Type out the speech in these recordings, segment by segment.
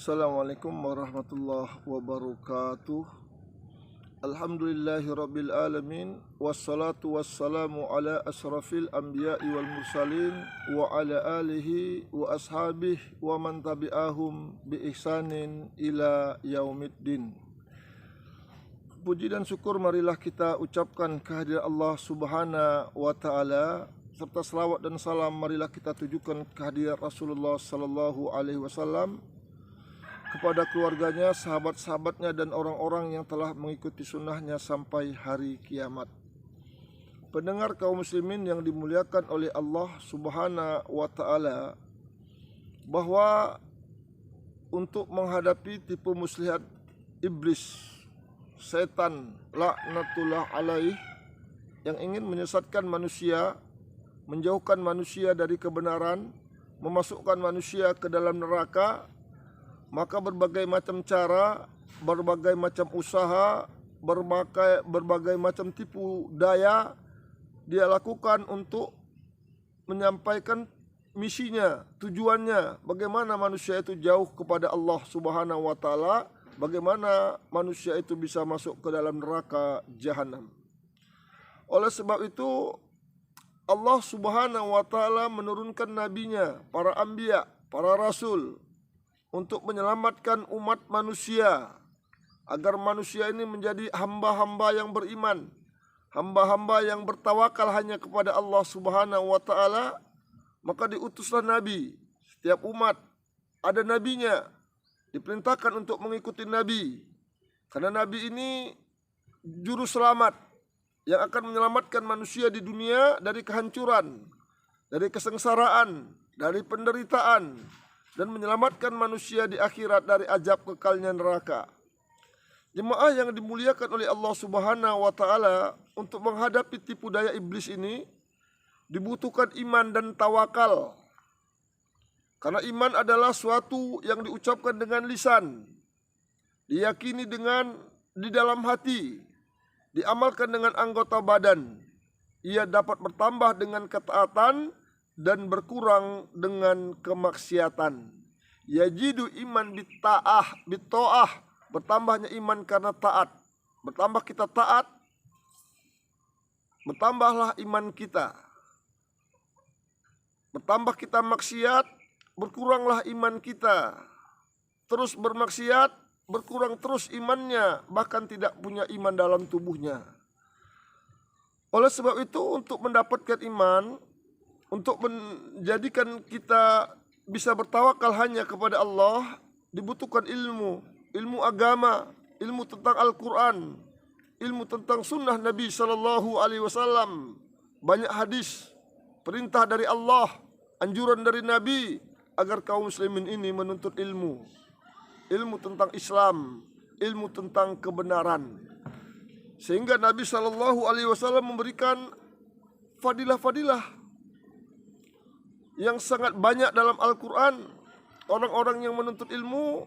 Assalamualaikum warahmatullahi wabarakatuh. Alhamdulillahirabbil alamin wassalatu wassalamu ala asrafil anbiya'i wal mursalin wa ala alihi wa ashabihi wa man tabi'ahum bi ihsanin ila yaumiddin. Puji dan syukur marilah kita ucapkan kehadirat Allah Subhanahu wa taala, serta selawat dan salam marilah kita tujukan kehadirat Rasulullah sallallahu alaihi wasallam, kepada keluarganya, sahabat-sahabatnya, dan orang-orang yang telah mengikuti sunnahnya sampai hari kiamat. Pendengar kaum muslimin yang dimuliakan oleh Allah Subhanahu wa ta'ala, bahwa untuk menghadapi tipu muslihat iblis, setan laknatullah alaih, yang ingin menyesatkan manusia, menjauhkan manusia dari kebenaran, memasukkan manusia ke dalam neraka, maka berbagai macam cara, berbagai macam usaha, berbagai macam tipu daya dia lakukan untuk menyampaikan misinya, tujuannya, bagaimana manusia itu jauh kepada Allah Subhanahu wa taala, bagaimana manusia itu bisa masuk ke dalam neraka jahanam. Oleh sebab itu Allah Subhanahu wa taala menurunkan nabinya, para anbiya, para rasul, untuk menyelamatkan umat manusia, agar manusia ini menjadi hamba-hamba yang beriman, hamba-hamba yang bertawakal hanya kepada Allah Subhanahu wa taala. Maka diutuslah nabi. Setiap umat ada nabinya, diperintahkan untuk mengikuti nabi, karena nabi ini juru selamat yang akan menyelamatkan manusia di dunia dari kehancuran, dari kesengsaraan, dari penderitaan, dan menyelamatkan manusia di akhirat dari azab kekalnya neraka. Jemaah yang dimuliakan oleh Allah Subhanahu wa taala, untuk menghadapi tipu daya iblis ini dibutuhkan iman dan tawakal. Karena iman adalah suatu yang diucapkan dengan lisan, diyakini di dalam hati, diamalkan dengan anggota badan. Ia dapat bertambah dengan ketaatan dan berkurang dengan kemaksiatan. Yajidu iman bitta'ah, bertambahnya iman karena taat. Bertambah kita taat, bertambahlah iman kita. Bertambah kita maksiat, berkuranglah iman kita. Terus bermaksiat, berkurang terus imannya, bahkan tidak punya iman dalam tubuhnya. Oleh sebab itu, untuk mendapatkan iman, untuk menjadikan kita bisa bertawakal hanya kepada Allah, dibutuhkan ilmu agama, ilmu tentang Al-Quran, ilmu tentang sunnah Nabi Sallallahu Alaihi Wasallam. Banyak hadis, perintah dari Allah, anjuran dari Nabi, agar kaum muslimin ini menuntut ilmu tentang Islam, ilmu tentang kebenaran. Sehingga Nabi Sallallahu Alaihi Wasallam memberikan fadilah-fadilah yang sangat banyak dalam Al-Quran. Orang-orang yang menuntut ilmu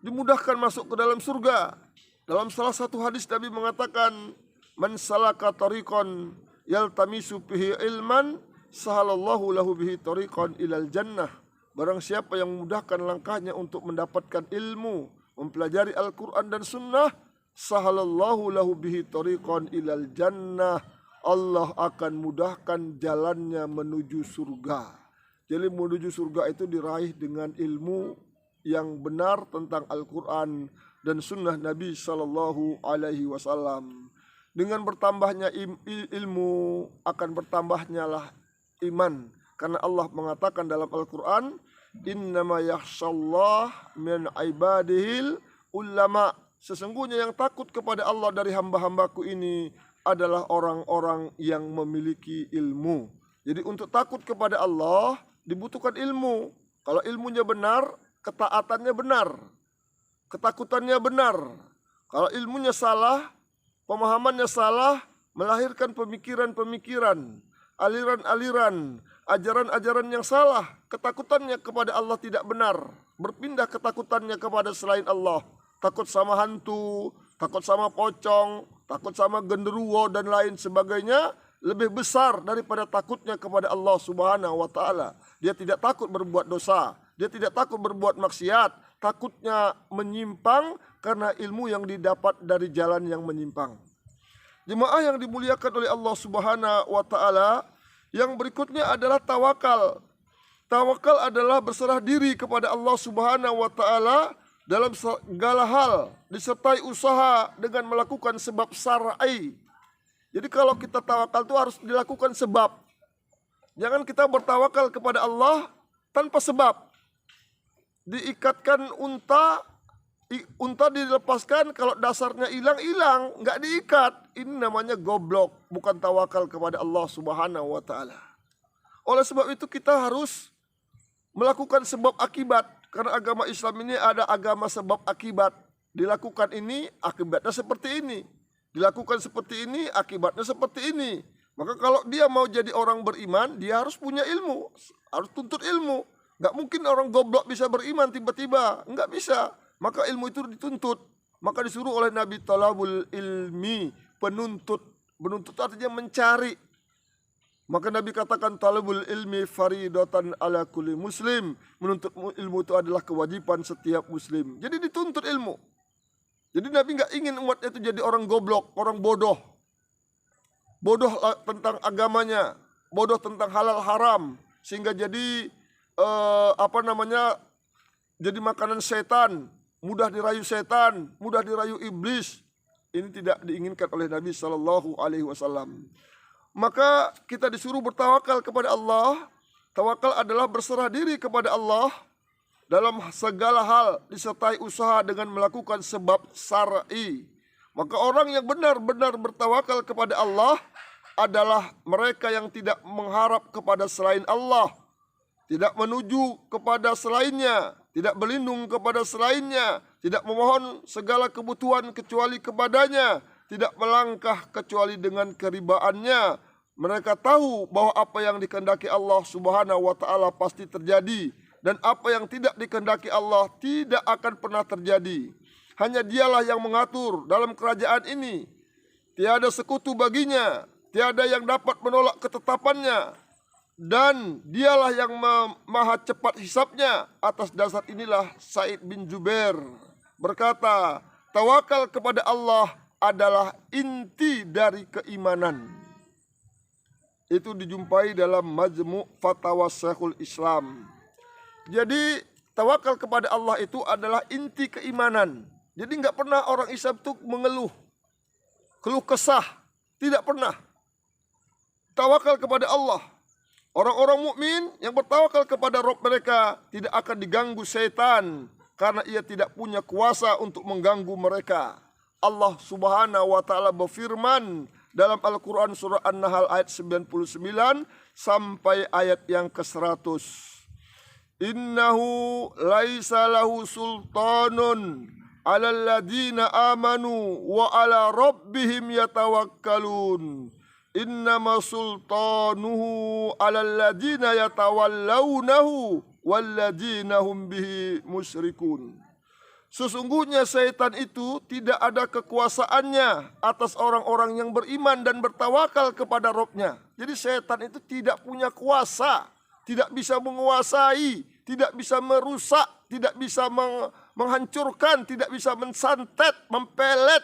dimudahkan masuk ke dalam surga. Dalam salah satu hadis Nabi mengatakan, man salaka tariqan yaltamisu bihi ilman sahalallahu lahu bihi tariqan ilal jannah. Barang siapa yang memudahkan langkahnya untuk mendapatkan ilmu, mempelajari Al-Quran dan sunnah, sahalallahu lahu bihi tariqan ilal jannah, Allah akan mudahkan jalannya menuju surga. Jadi menuju surga itu diraih dengan ilmu yang benar tentang Al-Quran dan sunnah Nabi Sallallahu Alaihi Wasallam. Dengan bertambahnya ilmu, akan bertambahnya lah iman. Karena Allah mengatakan dalam Al-Quran, innama yakhshallah min ibadihil ulama. Sesungguhnya yang takut kepada Allah dari hamba-hambaku ini adalah orang-orang yang memiliki ilmu. Jadi untuk takut kepada Allah dibutuhkan ilmu. Kalau ilmunya benar, ketaatannya benar, ketakutannya benar. Kalau ilmunya salah, pemahamannya salah, melahirkan pemikiran-pemikiran, aliran-aliran, ajaran-ajaran yang salah, ketakutannya kepada Allah tidak benar, berpindah ketakutannya kepada selain Allah. Takut sama hantu, takut sama pocong, takut sama genderuwo dan lain sebagainya, lebih besar daripada takutnya kepada Allah Subhanahu wa taala. Dia tidak takut berbuat dosa, Dia tidak takut berbuat maksiat, takutnya menyimpang karena ilmu yang didapat dari jalan yang menyimpang. Jemaah yang dimuliakan oleh Allah Subhanahu wa taala, yang berikutnya adalah tawakal. Tawakal adalah berserah diri kepada Allah Subhanahu wa taala dalam segala hal, disertai usaha dengan melakukan sebab syar'i. Jadi kalau kita tawakal itu harus dilakukan sebab. Jangan kita bertawakal kepada Allah tanpa sebab. Diikatkan unta dilepaskan, kalau dasarnya hilang, nggak diikat. Ini namanya goblok, bukan tawakal kepada Allah Subhanahu wa taala. Oleh sebab itu kita harus melakukan sebab akibat. Karena agama Islam ini ada agama sebab akibat. Dilakukan ini, akibatnya seperti ini. Dilakukan seperti ini, akibatnya seperti ini. Maka kalau dia mau jadi orang beriman, dia harus punya ilmu. Harus tuntut ilmu. Gak mungkin orang goblok bisa beriman tiba-tiba. Nggak bisa. Maka ilmu itu dituntut. Maka disuruh oleh Nabi talabul ilmi. Penuntut. Menuntut artinya mencari. Maka Nabi katakan talabul ilmi faridatan ala kulli muslim. Menuntut ilmu itu adalah kewajiban setiap muslim. Jadi dituntut ilmu. Jadi Nabi nggak ingin umatnya itu jadi orang goblok, orang bodoh. Bodoh tentang agamanya, bodoh tentang halal haram, sehingga jadi jadi makanan setan, mudah dirayu setan, mudah dirayu iblis. Ini tidak diinginkan oleh Nabi Shallallahu Alaihi Wasallam. Maka kita disuruh bertawakal kepada Allah. Tawakal adalah berserah diri kepada Allah dalam segala hal, disertai usaha dengan melakukan sebab syar'i. Maka orang yang benar-benar bertawakal kepada Allah adalah mereka yang tidak mengharap kepada selain Allah, tidak menuju kepada selainnya, tidak berlindung kepada selainnya, tidak memohon segala kebutuhan kecuali kepadanya, tidak melangkah kecuali dengan keribaannya. Mereka tahu bahwa apa yang dikehendaki Allah Subhanahu wa taala pasti terjadi, dan apa yang tidak dikehendaki Allah tidak akan pernah terjadi. Hanya Dialah yang mengatur dalam kerajaan ini. Tiada sekutu baginya, tiada yang dapat menolak ketetapannya, dan Dialah yang maha cepat hisabnya. Atas dasar inilah Sa'id bin Jubair berkata, tawakal kepada Allah adalah inti dari keimanan. Itu dijumpai dalam Majmu' Fatawa Syekhul Islam. Jadi tawakal kepada Allah itu adalah inti keimanan. Jadi nggak pernah orang Islam itu mengeluh, keluh kesah, tidak pernah. Tawakal kepada Allah. Orang-orang mukmin yang bertawakal kepada Rabb mereka tidak akan diganggu setan, karena ia tidak punya kuasa untuk mengganggu mereka. Allah Subhanahu wa taala berfirman dalam Al-Quran surah An-Nahl ayat 99 sampai ayat yang ke-100. Innahu laisa lahu sultanun alal ladina amanu wa ala rabbihim yatawakkalun. Innama sultanuhu alal ladina yatawallawnahu wal ladina hum bihi musyrikun. Sesungguhnya syaitan itu tidak ada kekuasaannya atas orang-orang yang beriman dan bertawakal kepada Rabb-nya. Jadi syaitan itu tidak punya kuasa, tidak bisa menguasai, tidak bisa merusak, tidak bisa menghancurkan, tidak bisa mensantet, mempelet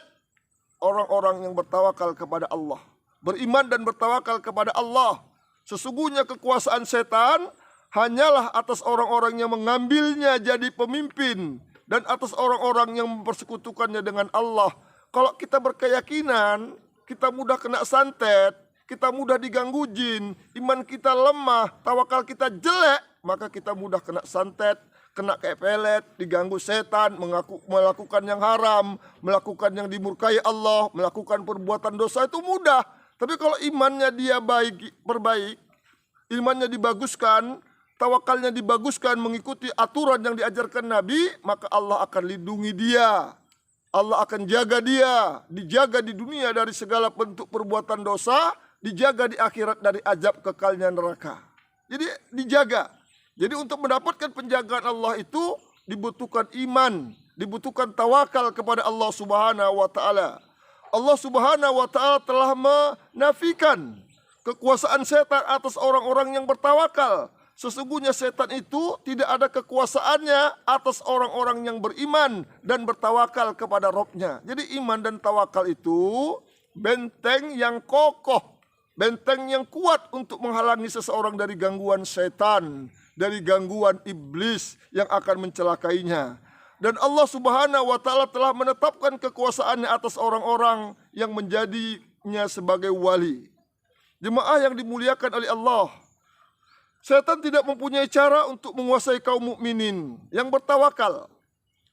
orang-orang yang bertawakal kepada Allah. Beriman dan bertawakal kepada Allah. Sesungguhnya kekuasaan setan hanyalah atas orang-orang yang mengambilnya jadi pemimpin, dan atas orang-orang yang mempersekutukannya dengan Allah. Kalau kita berkeyakinan, kita mudah kena santet, kita mudah diganggu jin, iman kita lemah, tawakal kita jelek, maka kita mudah kena santet, kena kayak pelet, diganggu setan, melakukan yang haram, melakukan yang dimurkai Allah, melakukan perbuatan dosa itu mudah. Tapi kalau imannya dia perbaik, imannya dibaguskan, tawakalnya dibaguskan, mengikuti aturan yang diajarkan Nabi, maka Allah akan lindungi dia. Allah akan jaga dia, dijaga di dunia dari segala bentuk perbuatan dosa, dijaga di akhirat dari azab kekalnya neraka. Jadi dijaga. Jadi untuk mendapatkan penjagaan Allah itu dibutuhkan iman, dibutuhkan tawakal kepada Allah Subhanahu wa taala. Allah Subhanahu wa taala telah menafikan kekuasaan setan atas orang-orang yang bertawakal. sesungguhnya setan itu tidak ada kekuasaannya atas orang-orang yang beriman dan bertawakal kepada Rabb-nya. Jadi iman dan tawakal itu benteng yang kokoh, benteng yang kuat untuk menghalangi seseorang dari gangguan setan, dari gangguan iblis yang akan mencelakainya. Dan Allah Subhanahu wa Ta'ala telah menetapkan kekuasaannya atas orang-orang yang menjadinya sebagai wali. Jemaah yang dimuliakan oleh Allah, setan tidak mempunyai cara untuk menguasai kaum mukminin yang bertawakal,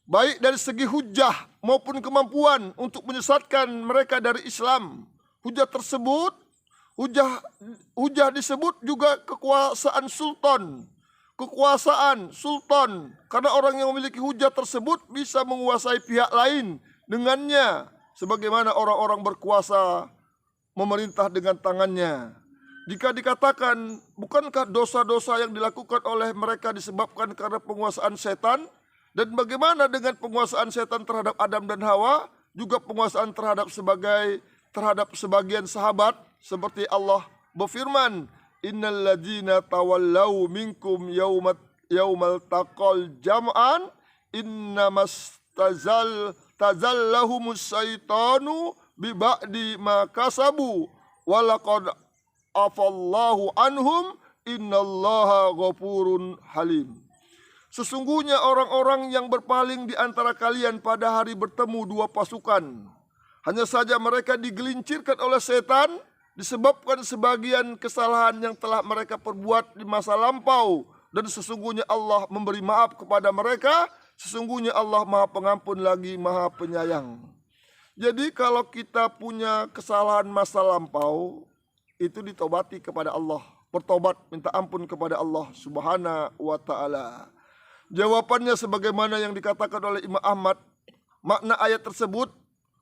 baik dari segi hujah maupun kemampuan untuk menyesatkan mereka dari Islam. Hujah tersebut, hujah disebut juga kekuasaan sultan. Kekuasaan sultan, karena orang yang memiliki hujah tersebut bisa menguasai pihak lain dengannya, sebagaimana orang-orang berkuasa memerintah dengan tangannya. Jika dikatakan, bukankah dosa-dosa yang dilakukan oleh mereka disebabkan karena penguasaan setan? Dan bagaimana dengan penguasaan setan terhadap Adam dan Hawa? Juga penguasaan terhadap sebagian sahabat, seperti Allah berfirman, innal ladzina tawallau minkum yaumal taqal jam'an innamas tazallahumus syaitanu bi ba'di ma kasabu walaqad afallahu anhum innallaha ghafurun halim. Sesungguhnya orang-orang yang berpaling di antara kalian pada hari bertemu dua pasukan, hanya saja mereka digelincirkan oleh setan disebabkan sebagian kesalahan yang telah mereka perbuat di masa lampau, dan sesungguhnya Allah memberi maaf kepada mereka. Sesungguhnya Allah Maha Pengampun lagi Maha Penyayang. Jadi kalau kita punya kesalahan masa lampau, itu ditobati kepada Allah, bertobat minta ampun kepada Allah Subhanahu wa Ta'ala. Jawabannya sebagaimana yang dikatakan oleh Imam Ahmad, makna ayat tersebut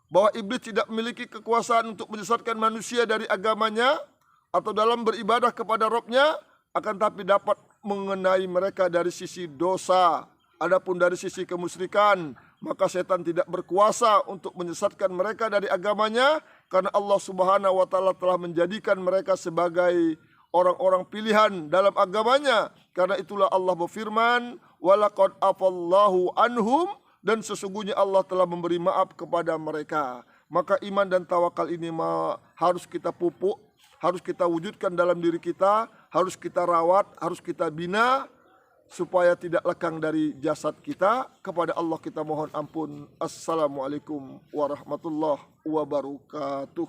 bahwa iblis tidak memiliki kekuasaan untuk menyesatkan manusia dari agamanya atau dalam beribadah kepada Rabb-nya, akan tapi dapat mengenai mereka dari sisi dosa. Adapun dari sisi kemusyrikan, maka setan tidak berkuasa untuk menyesatkan mereka dari agamanya, karena Allah Subhanahu wa Ta'ala telah menjadikan mereka sebagai orang-orang pilihan dalam agamanya. Karena itulah Allah berfirman, walaqad afallahu anhum, dan sesungguhnya Allah telah memberi maaf kepada mereka. Maka iman dan tawakal ini harus kita pupuk, harus kita wujudkan dalam diri kita, harus kita rawat, harus kita bina, supaya tidak lekang dari jasad kita. Kepada Allah kita mohon ampun. Assalamualaikum warahmatullahi wabarakatuh.